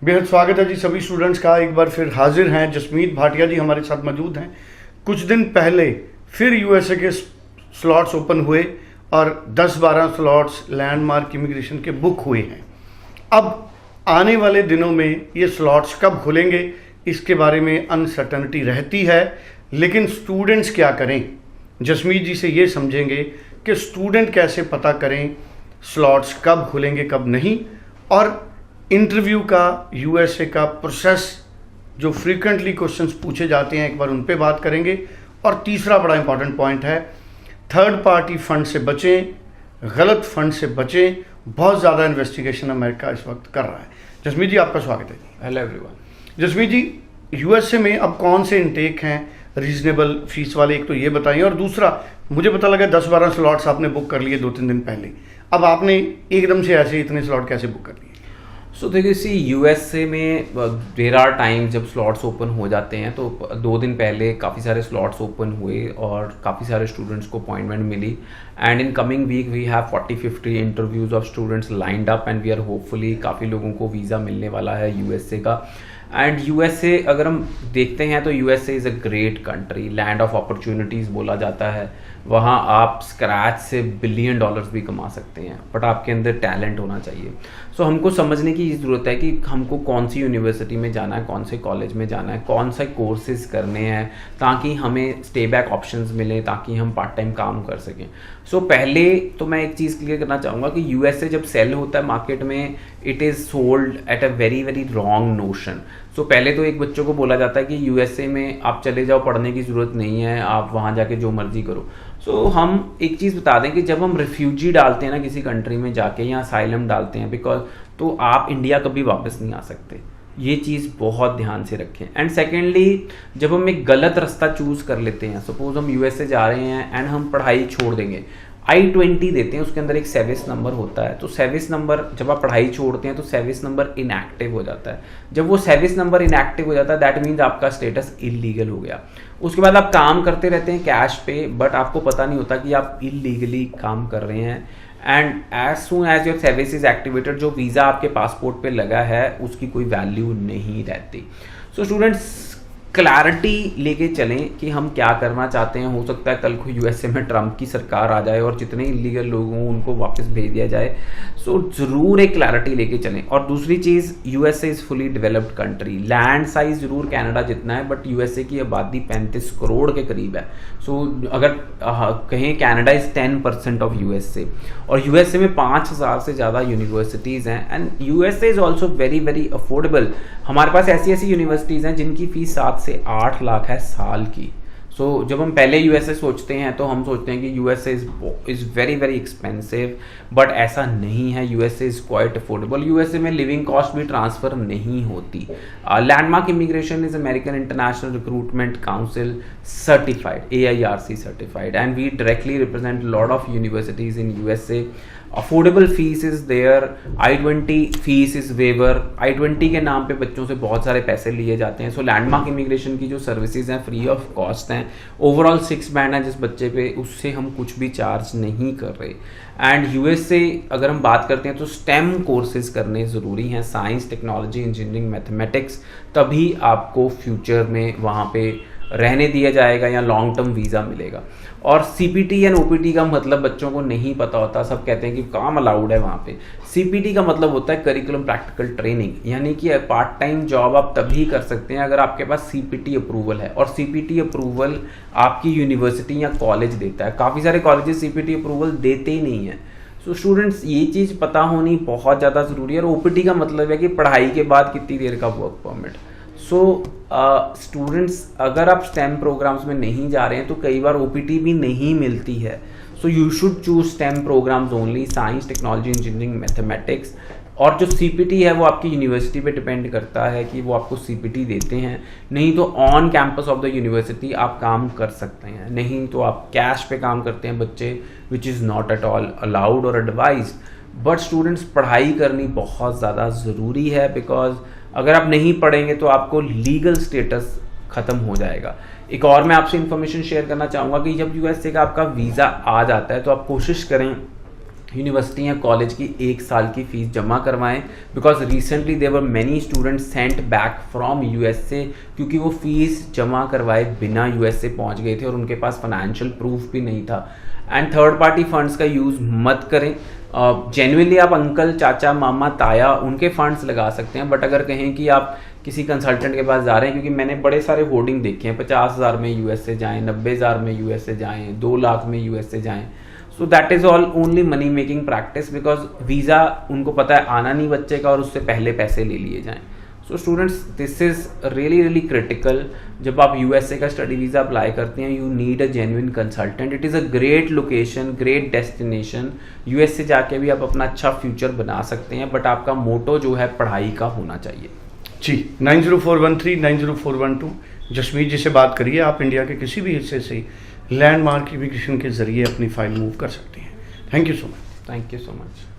बेहद स्वागत है जी सभी स्टूडेंट्स का। एक बार फिर हाजिर हैं जसमीत भाटिया जी हमारे साथ मौजूद हैं। कुछ दिन पहले फिर यूएसए के स्लॉट्स ओपन हुए और 10-12 स्लॉट्स लैंडमार्क इमिग्रेशन के बुक हुए हैं। अब आने वाले दिनों में ये स्लॉट्स कब खुलेंगे इसके बारे में अनसर्टनिटी रहती है, लेकिन स्टूडेंट्स क्या करें, जसमीत जी से ये समझेंगे कि स्टूडेंट कैसे पता करें स्लॉट्स कब खुलेंगे कब नहीं, और इंटरव्यू का यूएसए का प्रोसेस जो फ्रीक्वेंटली क्वेश्चंस पूछे जाते हैं एक बार उन पे बात करेंगे। और तीसरा बड़ा इंपॉर्टेंट पॉइंट है, थर्ड पार्टी फंड से बचें, गलत फंड से बचें। बहुत ज़्यादा इन्वेस्टिगेशन अमेरिका इस वक्त कर रहा है। जसमीत जी आपका स्वागत है। Hello everyone. Jasmeet ji, USA में अब कौन से इनटेक हैं रीजनेबल फीस वाले, एक तो ये बताइए, और दूसरा मुझे पता लगा 10-12 स्लॉट्स आपने बुक कर लिए 2-3 दिन पहले। अब आपने एकदम से ऐसे इतने स्लॉट कैसे बुक कर लिए? सो देखिए, सी यूएसए में देर आर टाइम जब स्लॉट्स ओपन हो जाते हैं तो 2 दिन पहले काफ़ी सारे स्लॉट्स ओपन हुए और काफ़ी सारे स्टूडेंट्स को अपॉइंटमेंट मिली। And in coming week we have 40-50 interviews of students lined up and we are hopefully काफ़ी लोगों को वीज़ा मिलने वाला है यूएसए का। एंड यूएसए अगर हम देखते हैं तो USA is a great country, land of opportunities बोला जाता है। वहाँ आप स्क्रैच से $1 बिलियन भी कमा सकते हैं, बट आपके अंदर टैलेंट होना चाहिए। सो हमको समझने की ज़रूरत है कि हमको कौन सी यूनिवर्सिटी में जाना है, कौन से कॉलेज में जाना है, कौन से कोर्सेज करने हैं, ताकि हमें स्टे बैक ऑप्शंस मिलें, ताकि हम पार्ट टाइम काम कर सकें। सो पहले तो मैं एक चीज़ क्लियर करना चाहूँगा कि यूएसए जब सेल होता है मार्केट में, it is sold at a very very wrong notion. So पहले तो एक बच्चों को बोला जाता है कि यूएसए में आप चले जाओ, पढ़ने की ज़रूरत नहीं है, आप वहाँ जाके जो मर्जी करो। सो हम एक चीज़ बता दें कि जब हम रिफ्यूजी डालते हैं ना किसी कंट्री में जाके, या असाइलम डालते हैं बिकॉज, तो आप इंडिया कभी वापस नहीं आ सकते। ये चीज़ बहुत ध्यान से रखें। एंड सेकेंडली, जब हम एक गलत रास्ता चूज़ कर लेते हैं, सपोज हम यूएसए जा रहे हैं एंड हम पढ़ाई छोड़ देंगे, I-20 देते हैं, उसके अंदर एक सर्विस नंबर होता है। तो सर्विस नंबर जब आप पढ़ाई छोड़ते हैं तो सर्विस नंबर इनएक्टिव हो जाता है। जब वो सर्विस नंबर इनएक्टिव हो जाता है, दैट मीन्स आपका स्टेटस इलीगल हो गया। उसके बाद आप काम करते रहते हैं कैश पे, बट आपको पता नहीं होता कि आप इलीगली काम कर रहे हैं। And as soon as your service is activated, जो वीज़ा आपके पासपोर्ट पे लगा है उसकी कोई वैल्यू नहीं रहती। सो स्टूडेंट्स, क्लैरिटी लेके चलें कि हम क्या करना चाहते हैं। हो सकता है कल को यूएसए में ट्रम्प की सरकार आ जाए और जितने इलीगल लोग हों उनको वापस भेज दिया जाए। सो ज़रूर एक क्लैरिटी लेके चलें। और दूसरी चीज़, USA is fully developed country. Land size ज़रूर कनाडा जितना है, बट यूएसए की आबादी 35 करोड़ के करीब है। सो अगर कहें कनाडा इज़ 10% ऑफ यूएसए, और यूएसए में 5000 से ज़्यादा यूनिवर्सिटीज़ हैं। And USA is also very very affordable. हमारे पास ऐसी ऐसी यूनिवर्सिटीज़ हैं जिनकी फ़ीस 7 से 8 लाख है साल की। सो जब हम पहले यूएसए सोचते हैं तो हम सोचते हैं कि USA is very very expensive, but ऐसा नहीं है। USA is quite affordable. USA में लिविंग कॉस्ट भी ट्रांसफ़र नहीं होती। Landmark immigration is American international recruitment council certified, AIRC certified, and we directly represent lot of universities in USA. Affordable fees is there, I-20 fees is waiver. I-20 के नाम पे बच्चों से बहुत सारे पैसे लिए जाते हैं। सो लैंडमार्क इमिग्रेशन की जो सर्विसेज हैं फ्री ऑफ कॉस्ट हैं। ओवरऑल 6 बैंड है जिस बच्चे पे, उससे हम कुछ भी चार्ज नहीं कर रहे। एंड यूएसए अगर हम बात करते हैं तो स्टेम कोर्सेज करने ज़रूरी हैं, साइंस, टेक्नोलॉजी, इंजीनियरिंग, मैथमेटिक्स, तभी आपको फ्यूचर में वहाँ पे रहने दिया जाएगा या लॉन्ग टर्म वीज़ा मिलेगा। और CPT एंड OPT का मतलब बच्चों को नहीं पता होता। सब कहते हैं कि काम अलाउड है वहाँ पे। CPT का मतलब होता है करिकुलम प्रैक्टिकल ट्रेनिंग, यानी कि पार्ट टाइम जॉब आप तभी कर सकते हैं अगर आपके पास CPT अप्रूवल है। और CPT अप्रूवल आपकी यूनिवर्सिटी या कॉलेज देता है। काफ़ी सारे कॉलेजेस CPT अप्रूवल देते ही नहीं है। सो स्टूडेंट्स, ये चीज़ पता होनी बहुत ज़्यादा ज़रूरी है। और OPT का मतलब है कि पढ़ाई के बाद कितनी देर का वर्क परमिट। सो स्टूडेंट्स, अगर आप स्टेम प्रोग्राम्स में नहीं जा रहे हैं तो कई बार OPT भी नहीं मिलती है। So you should choose STEM programs only, science, technology, engineering, mathematics. और जो CPT है वो आपकी यूनिवर्सिटी पे डिपेंड करता है कि वो आपको CPT देते हैं। नहीं तो on campus of the university आप काम कर सकते हैं, नहीं तो आप कैश पे काम करते हैं बच्चे, which is not at all allowed और एडवाइज्ड। बट स्टूडेंट्स, पढ़ाई करनी बहुत ज़्यादा ज़रूरी है, बिकॉज अगर आप नहीं पढ़ेंगे तो आपको लीगल स्टेटस ख़त्म हो जाएगा। एक और मैं आपसे इन्फॉर्मेशन शेयर करना चाहूँगा कि जब यूएसए का आपका वीज़ा आ जाता है तो आप कोशिश करें यूनिवर्सिटी या कॉलेज की 1 साल की फ़ीस जमा करवाएं, because recently there many students sent back from USA, क्योंकि वो फ़ीस जमा करवाए बिना यूएसए पहुंच गए थे और उनके पास फाइनेंशियल प्रूफ भी नहीं था। एंड थर्ड पार्टी फंड्स का यूज़ मत करें। जेन्युइनली आप अंकल, चाचा, मामा, ताया उनके फंड्स लगा सकते हैं, बट अगर कहें कि आप किसी कंसल्टेंट के पास जा रहे हैं, क्योंकि मैंने बड़े सारे होर्डिंग देखे हैं 50,000 में यूएसए जाएं, 90,000 में यूएसए जाएं, 2 लाख में यूएसए जाएं, so that is all only money making practice, because visa उनको पता है आना नहीं बच्चे का और उससे पहले पैसे ले लिए जाएं। So students, this is really critical. जब आप यूएसए का स्टडी वीज़ा अप्लाई करते हैं, you need a genuine consultant. It is a great location, great destination. USA जाके भी आप अपना अच्छा फ्यूचर बना सकते हैं, बट आपका मोटो जो है पढ़ाई का होना चाहिए। जी, 90413 90412 जसमीत जी से बात करिए। आप इंडिया के किसी भी हिस्से से लैंडमार्क इमिग्रेशन के जरिए अपनी फाइल मूव कर सकते हैं। Thank you so much. Thank you so much.